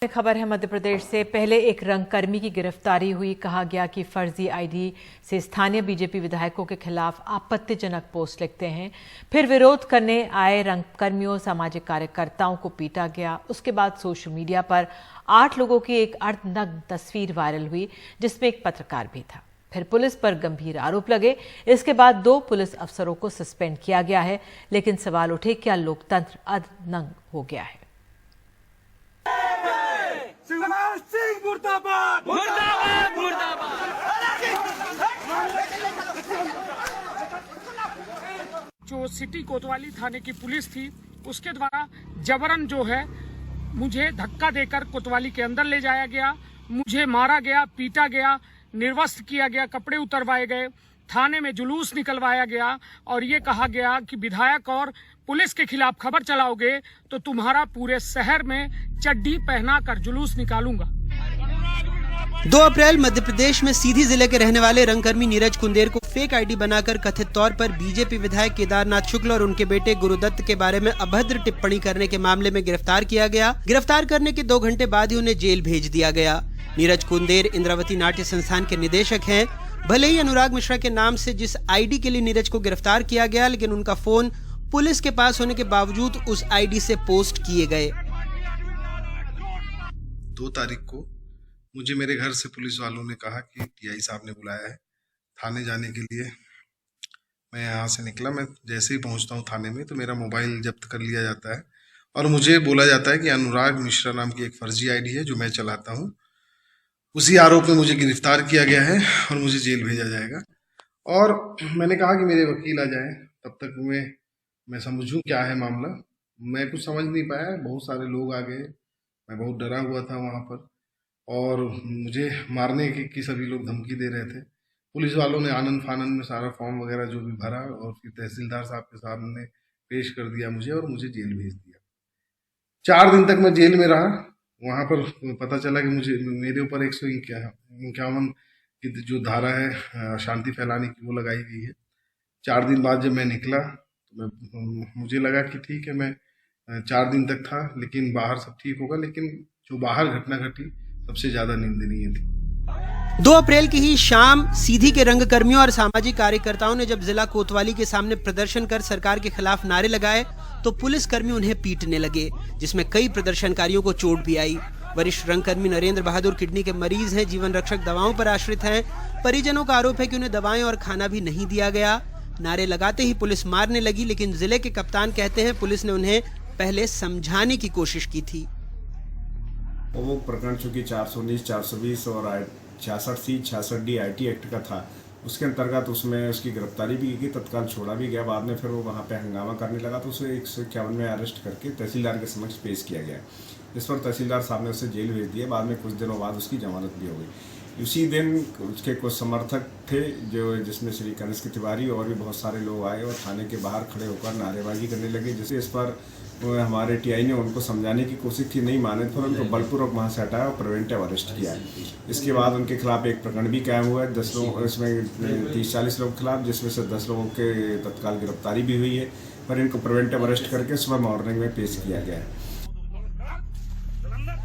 खबर है मध्य प्रदेश से। पहले एक रंगकर्मी की गिरफ्तारी हुई। कहा गया कि फर्जी आईडी से स्थानीय बीजेपी विधायकों के खिलाफ आपत्तिजनक पोस्ट लिखते हैं। फिर विरोध करने आए रंगकर्मियों, सामाजिक कार्यकर्ताओं को पीटा गया। उसके बाद सोशल मीडिया पर 8 लोगों की एक अर्धनग्न तस्वीर वायरल हुई, जिसमें एक पत्रकार भी था। फिर पुलिस पर गंभीर आरोप लगे। इसके बाद 2 पुलिस अफसरों को सस्पेंड किया गया है। लेकिन सवाल उठे, क्या लोकतंत्र अर्धनग्न हो गया है? मुर्दाबाद मुर्दाबाद मुर्दाबाद। जो सिटी कोतवाली थाने की पुलिस थी, उसके द्वारा जबरन जो है मुझे धक्का देकर कोतवाली के अंदर ले जाया गया। मुझे मारा गया, पीटा गया, निर्वस्त्र किया गया, कपड़े उतरवाए गए, थाने में जुलूस निकलवाया गया और ये कहा गया कि विधायक और पुलिस के खिलाफ खबर चलाओगे तो तुम्हारा पूरे शहर में चड्डी पहना कर जुलूस निकालूंगा। 2 अप्रैल मध्य प्रदेश में सीधी जिले के रहने वाले रंगकर्मी नीरज कुंदेर को फेक आईडी बनाकर कथित तौर पर बीजेपी विधायक केदारनाथ शुक्ल और उनके बेटे गुरुदत्त के बारे में अभद्र टिप्पणी करने के मामले में गिरफ्तार किया गया। गिरफ्तार करने के 2 घंटे बाद ही उन्हें जेल भेज दिया गया। नीरज कुंदेर इंद्रावती नाट्य संस्थान के निदेशक हैं। भले ही अनुराग मिश्रा के नाम से जिस आईडी के लिए नीरज को गिरफ्तार किया गया, लेकिन उनका फोन पुलिस के पास होने के बावजूद उस आईडी से पोस्ट किए गए। 2 तारीख को मुझे मेरे घर से पुलिस वालों ने कहा कि टीआई साहब ने बुलाया है थाने जाने के लिए। मैं यहाँ से निकला। मैं जैसे ही पहुँचता हूँ थाने में तो मेरा मोबाइल जब्त कर लिया जाता है और मुझे बोला जाता है कि अनुराग मिश्रा नाम की एक फर्जी आईडी है जो मैं चलाता हूँ। उसी आरोप में मुझे गिरफ्तार किया गया है और मुझे जेल भेजा जाएगा। और मैंने कहा कि मेरे वकील आ जाएं, तब तक मैं समझूं क्या है मामला। मैं कुछ समझ नहीं पाया। बहुत सारे लोग आ गए। मैं बहुत डरा हुआ था वहाँ पर और मुझे मारने की सभी लोग धमकी दे रहे थे। पुलिस वालों ने आनंद फानंद में सारा फॉर्म वगैरह जो भी भरा और फिर तहसीलदार साहब के सामने पेश कर दिया मुझे और मुझे जेल भेज दिया। 4 दिन तक मैं जेल में रहा। वहाँ पर पता चला कि मेरे ऊपर 151 की जो धारा है शांति फैलाने की, वो लगाई गई है। 4 दिन बाद जब मैं निकला तो मुझे लगा कि ठीक है, मैं 4 दिन तक था, लेकिन बाहर सब ठीक होगा। लेकिन जो बाहर घटना घटी सबसे ज्यादा निंदनीय थी। 2 अप्रैल की ही शाम सीधी के रंगकर्मियों और सामाजिक कार्यकर्ताओं ने जब जिला कोतवाली के सामने प्रदर्शन कर सरकार के खिलाफ नारे लगाए तो पुलिसकर्मी उन्हें पीटने लगे, जिसमें कई प्रदर्शनकारियों को चोट भी आई। वरिष्ठ रंगकर्मी नरेंद्र बहादुर किडनी के मरीज हैं, जीवन रक्षक दवाओं पर आश्रित हैं। परिजनों का आरोप है कि उन्हें दवाएं और खाना भी नहीं दिया गया। नारे लगाते ही पुलिस मारने लगी, लेकिन जिले के कप्तान कहते हैं पुलिस ने उन्हें पहले समझाने की कोशिश की थी। वो प्रकरण चूंकि 419, 420 और 66C, 66D IT एक्ट का था, उसके अंतर्गत उसमें उसकी गिरफ्तारी भी की, तत्काल छोड़ा भी गया। बाद में फिर वो वहाँ पे हंगामा करने लगा तो उसे 151 में अरेस्ट करके तहसीलदार के समक्ष पेश किया गया। इस पर तहसीलदार साहब ने उसे जेल भेज दिया। बाद में कुछ दिनों बाद उसकी जमानत भी हो गई। उसी दिन उसके कुछ समर्थक थे जिसमें श्री कनिष्क तिवारी और भी बहुत सारे लोग आए और थाने के बाहर खड़े होकर नारेबाजी करने लगे, जिससे इस पर हमारे टीआई ने उनको समझाने की कोशिश की, नहीं माने तो उनको बलपूर्वक वहाँ से हटाया और प्रिवेंटिव अरेस्ट किया है। इसके बाद उनके खिलाफ एक प्रकरण भी कायम हुआ है 10 लोग, इसमें 30-40 लोगों के खिलाफ, जिसमें से 10 लोगों के तत्काल गिरफ्तारी भी हुई है। पर इनको प्रिवेंटिव अरेस्ट करके सुबह मॉर्निंग में पेश किया गया है।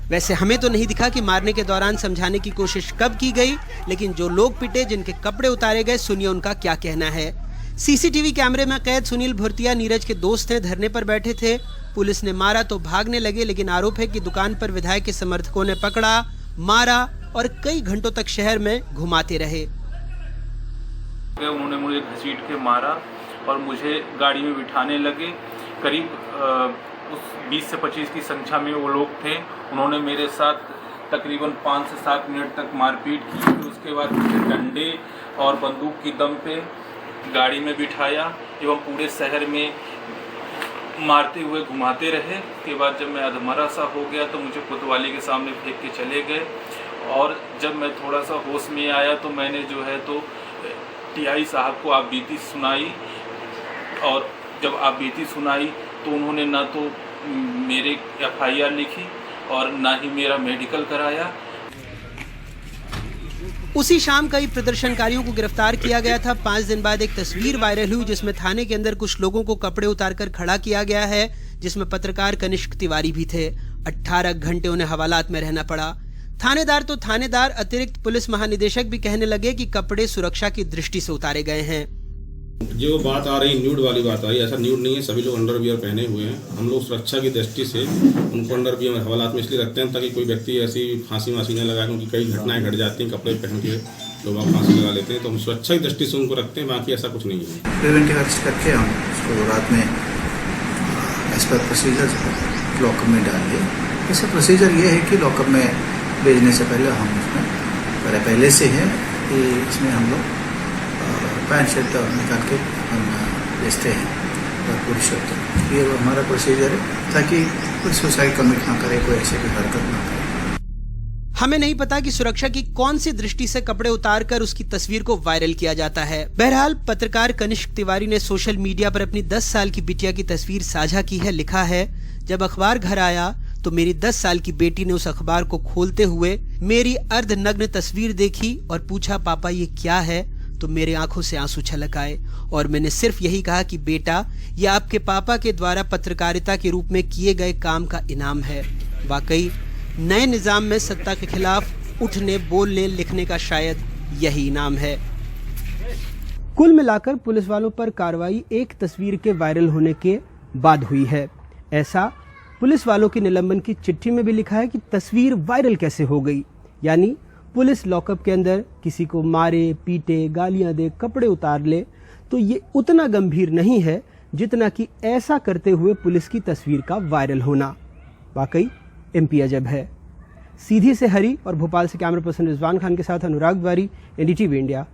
वैसे हमें तो नहीं दिखा कि मारने के दौरान समझाने की कोशिश कब की गई, लेकिन जो लोग पिटे, जिनके कपड़े उतारे गए, सुनिए उनका क्या कहना है। सीसीटीवी कैमरे में कैद सुनील भुरतिया नीरज के दोस्त हैं, धरने पर बैठे थे। पुलिस ने मारा तो भागने लगे, लेकिन आरोप है कि दुकान पर विधायक के समर्थकों ने पकड़ा, मारा और कई घंटों तक शहर में घुमाते रहे। उन्होंने मुझे घसीट के मारा और मुझे गाड़ी में बिठाने लगे। करीब उस 20 से 25 की संख्या में वो लोग थे। उन्होंने मेरे साथ तकरीबन 5 से 7 मिनट तक मारपीट की। फिर उसके बाद मुझे डंडे और बंदूक की दम पे गाड़ी में बिठाया एवं पूरे शहर में मारते हुए घुमाते रहे। के बाद जब मैं अधमरा सा हो गया तो मुझे कोतवाली के सामने फेंक के चले गए और जब मैं थोड़ा सा होश में आया तो मैंने जो है तो टीआई साहब को आप बीती सुनाई। और जब आप बीती सुनाई तो उन्होंने ना तो मेरे FIR लिखी और ना ही मेरा मेडिकल कराया। उसी शाम कई प्रदर्शनकारियों को गिरफ्तार किया गया था। 5 दिन बाद एक तस्वीर वायरल हुई जिसमें थाने के अंदर कुछ लोगों को कपड़े उतारकर खड़ा किया गया है, जिसमें पत्रकार कनिष्क तिवारी भी थे। 18 घंटे उन्हें हवालात में रहना पड़ा। थानेदार तो थानेदार, अतिरिक्त पुलिस महानिदेशक भी कहने लगे कि कपड़े सुरक्षा की दृष्टि से उतारे गए हैं। जो बात आ रही न्यूड वाली बात आई, ऐसा न्यूड नहीं है, सभी लोग अंडरवियर पहने हुए हैं। हम लोग सुरक्षा की दृष्टि से उनको अंडरवियर हवालात में इसलिए रखते हैं ताकि कोई व्यक्ति ऐसी फांसी वांसी न लगाए, क्योंकि कई घटनाएं घट जाती हैं, कपड़े पहन के लोग फांसी लगा लेते हैं, तो हम सुरक्षा की दृष्टि से उनको रखते हैं, बाकी ऐसा कुछ नहीं है। प्रिवेंटिव अरेस्ट करके हम उसको रात में एज पर प्रोसीजर लॉकअप में डाल दिए। इसका प्रोसीजर ये है कि लॉकअप में भेजने से पहले हम उसमें पहले से है कि इसमें हम लोग पैंट शर्ट निकाल के हम भेजते हैं और पूरी शर्ट। ये हमारा प्रोसीजर है ताकि कोई सुसाइड कमिट ना करे, कोई ऐसे कोई हरकत ना करे। हमें नहीं पता कि सुरक्षा की कौन सी दृष्टि से कपड़े उतारकर उसकी तस्वीर को वायरल किया जाता है। बहरहाल पत्रकार कनिष्क तिवारी ने सोशल मीडिया पर अपनी 10 साल की बिटिया की तस्वीर साझा की है। लिखा है, जब अखबार घर आया तो मेरी 10 साल की बेटी ने उस अखबार को खोलते हुए मेरी अर्धनग्न तस्वीर देखी और पूछा, पापा ये क्या है? तो मेरे आंखों से आंसू छलक आए और मैंने सिर्फ यही कहा कि बेटा, यह आपके पापा के द्वारा पत्रकारिता के रूप में किए गए काम का इनाम है। वाकई नए निजाम में सत्ता के खिलाफ उठने, बोलने, लिखने का शायद यही इनाम है। कुल मिलाकर पुलिस वालों पर कार्रवाई एक तस्वीर के वायरल होने के बाद हुई है। ऐसा पुलिस वालों की निलंबन की चिट्ठी में भी लिखा है कि तस्वीर वायरल कैसे हो गई, यानी पुलिस लॉकअप के अंदर किसी को मारे, पीटे, गालियां दे, कपड़े उतार ले, तो ये उतना गंभीर नहीं है जितना कि ऐसा करते हुए पुलिस की तस्वीर का वायरल होना। वाकई एमपी अजब है। सीधी से हरी और भोपाल से कैमरा पर्सन रिजवान खान के साथ अनुराग तिवारी, एनडीटीवी इंडिया।